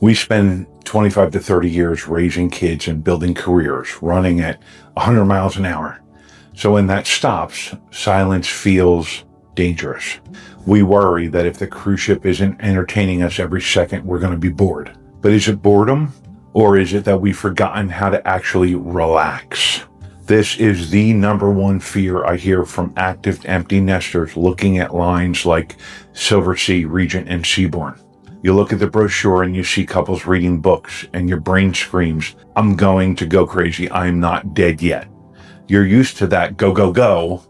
We spend 25 to 30 years raising kids and building careers, running at 100 miles an hour. So when that stops, silence feels dangerous. We worry that if the cruise ship isn't entertaining us every second, we're going to be bored. But is it boredom? Or is it that we've forgotten how to actually relax? This is the number one fear I hear from active empty nesters looking at lines like Silversea, Regent, and Seabourn. You look at the brochure and you see couples reading books and your brain screams, I'm going to go crazy. I'm not dead yet. You're used to that go, go, go.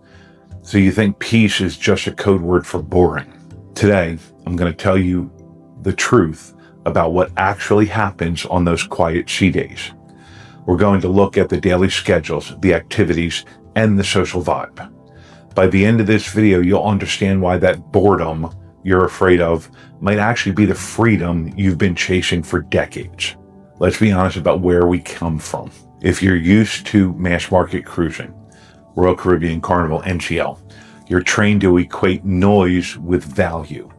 So you think peace is just a code word for boring. Today, I'm going to tell you the truth about what actually happens on those quiet sea days. We're going to look at the daily schedules, the activities, and the social vibe. By the end of this video, you'll understand why that boredom you're afraid of might actually be the freedom you've been chasing for decades. Let's be honest about where we come from. If you're used to mass market cruising, Royal Caribbean, Carnival, NCL, you're trained to equate noise with value.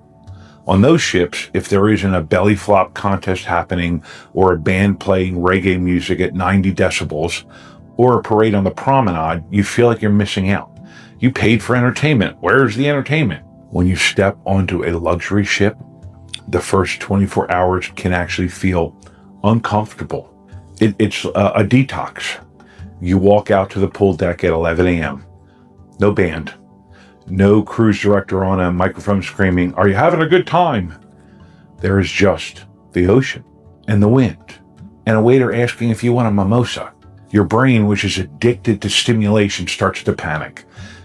On those ships, if there isn't a belly flop contest happening or a band playing reggae music at 90 decibels or a parade on the promenade, you feel like you're missing out. You paid for entertainment. Where's the entertainment? When you step onto a luxury ship, the first 24 hours can actually feel uncomfortable. It's a detox. You walk out to the pool deck at 11 a.m. No band. No cruise director on a microphone screaming, "Are you having a good time?" There is just the ocean and the wind and a waiter asking if you want a mimosa. Your brain, which is addicted to stimulation, starts to panic.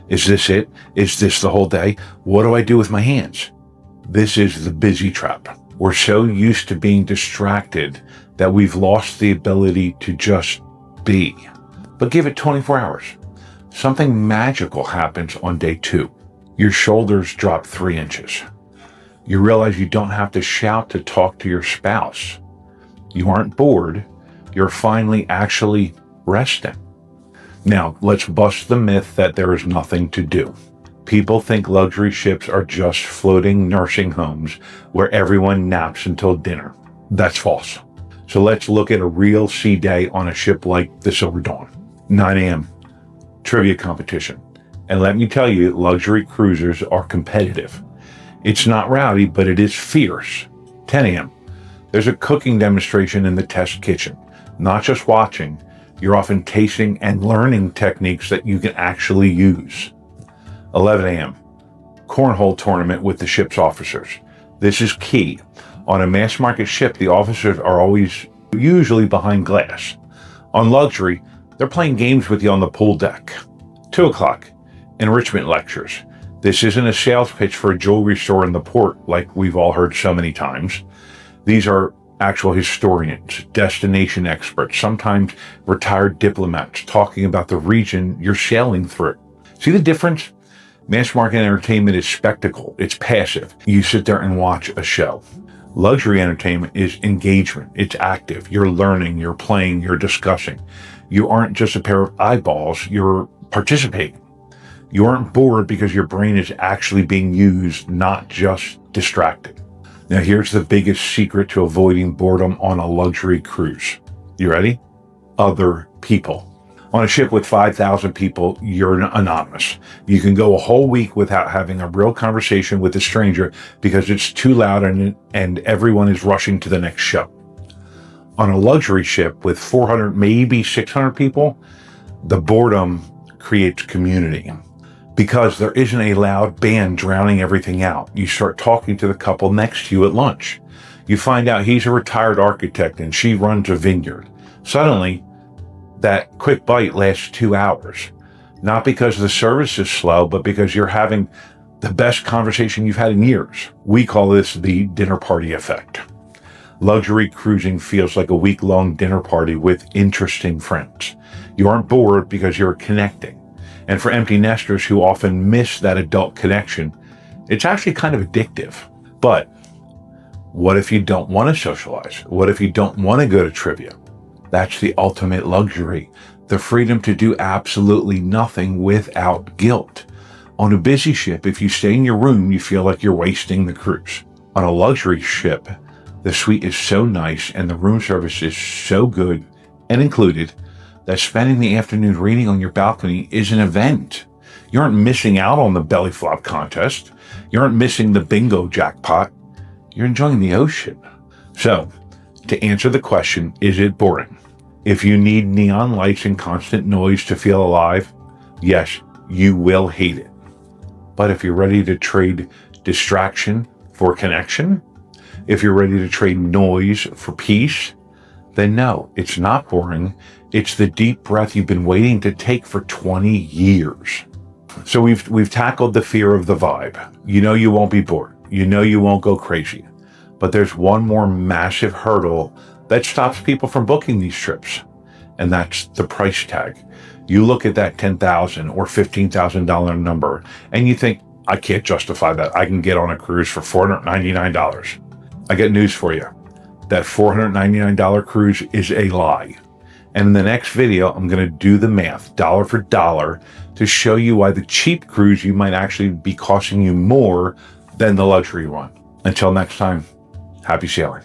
Is this it? Is this the whole day? What do I do with my hands? This is the busy trap. We're so used to being distracted that we've lost the ability to just be. But give it 24 hours. Something magical happens on day 2. Your shoulders drop 3 inches. You realize you don't have to shout to talk to your spouse. You aren't bored. You're finally actually resting. Now, let's bust the myth that there is nothing to do. People think luxury ships are just floating nursing homes where everyone naps until dinner. That's false. So let's look at a real sea day on a ship like the Silversea. 9 a.m. Trivia competition. And let me tell you, luxury cruisers are competitive. It's not rowdy, but it is fierce. 10 a.m. There's a cooking demonstration in the test kitchen. Not just watching, you're often tasting and learning techniques that you can actually use. 11 a.m. Cornhole tournament with the ship's officers. This is key. On a mass market ship, the officers are usually behind glass. On luxury, they're playing games with you on the pool deck. 2 o'clock. Enrichment lectures. This isn't a sales pitch for a jewelry store in the port like we've all heard so many times. These are actual historians, destination experts, sometimes retired diplomats talking about the region you're sailing through. See the difference? Mass market entertainment is spectacle. It's passive. You sit there and watch a show. Luxury entertainment is engagement. It's active. You're learning, you're playing, you're discussing. You aren't just a pair of eyeballs. You're participating. You aren't bored because your brain is actually being used, not just distracted. Now, here's the biggest secret to avoiding boredom on a luxury cruise. You ready? Other people. On a ship with 5,000 people, you're anonymous. You can go a whole week without having a real conversation with a stranger because it's too loud and everyone is rushing to the next show. On a luxury ship with 400, maybe 600 people, the boredom creates community. Because there isn't a loud band drowning everything out, you start talking to the couple next to you at lunch. You find out he's a retired architect and she runs a vineyard. Suddenly, that quick bite lasts 2 hours. Not because the service is slow, but because you're having the best conversation you've had in years. We call this the dinner party effect. Luxury cruising feels like a week-long dinner party with interesting friends. You aren't bored because you're connecting. And for empty nesters who often miss that adult connection, it's actually kind of addictive. But what if you don't want to socialize? What if you don't want to go to trivia? That's the ultimate luxury, the freedom to do absolutely nothing without guilt. On a busy ship, if you stay in your room, you feel like you're wasting the cruise. On a luxury ship, The suite is so nice and the room service is so good and included that spending the afternoon reading on your balcony is an event. You aren't missing out on the belly flop contest. You aren't missing the bingo jackpot. You're enjoying the ocean. So, to answer the question, is it boring? If you need neon lights and constant noise to feel alive, yes, you will hate it. But if you're ready to trade distraction for connection, if you're ready to trade noise for peace, then no, it's not boring. It's the deep breath you've been waiting to take for 20 years. So we've tackled the fear of the vibe. You know you won't be bored. You know you won't go crazy. But there's one more massive hurdle that stops people from booking these trips, and that's the price tag. You look at that $10,000 or $15,000 number, and you think, I can't justify that. I can get on a cruise for $499. I got news for you. That $499 cruise is a lie. And in the next video, I'm going to do the math, dollar for dollar, to show you why the cheap cruise you might actually be costing you more than the luxury one. Until next time, happy sailing.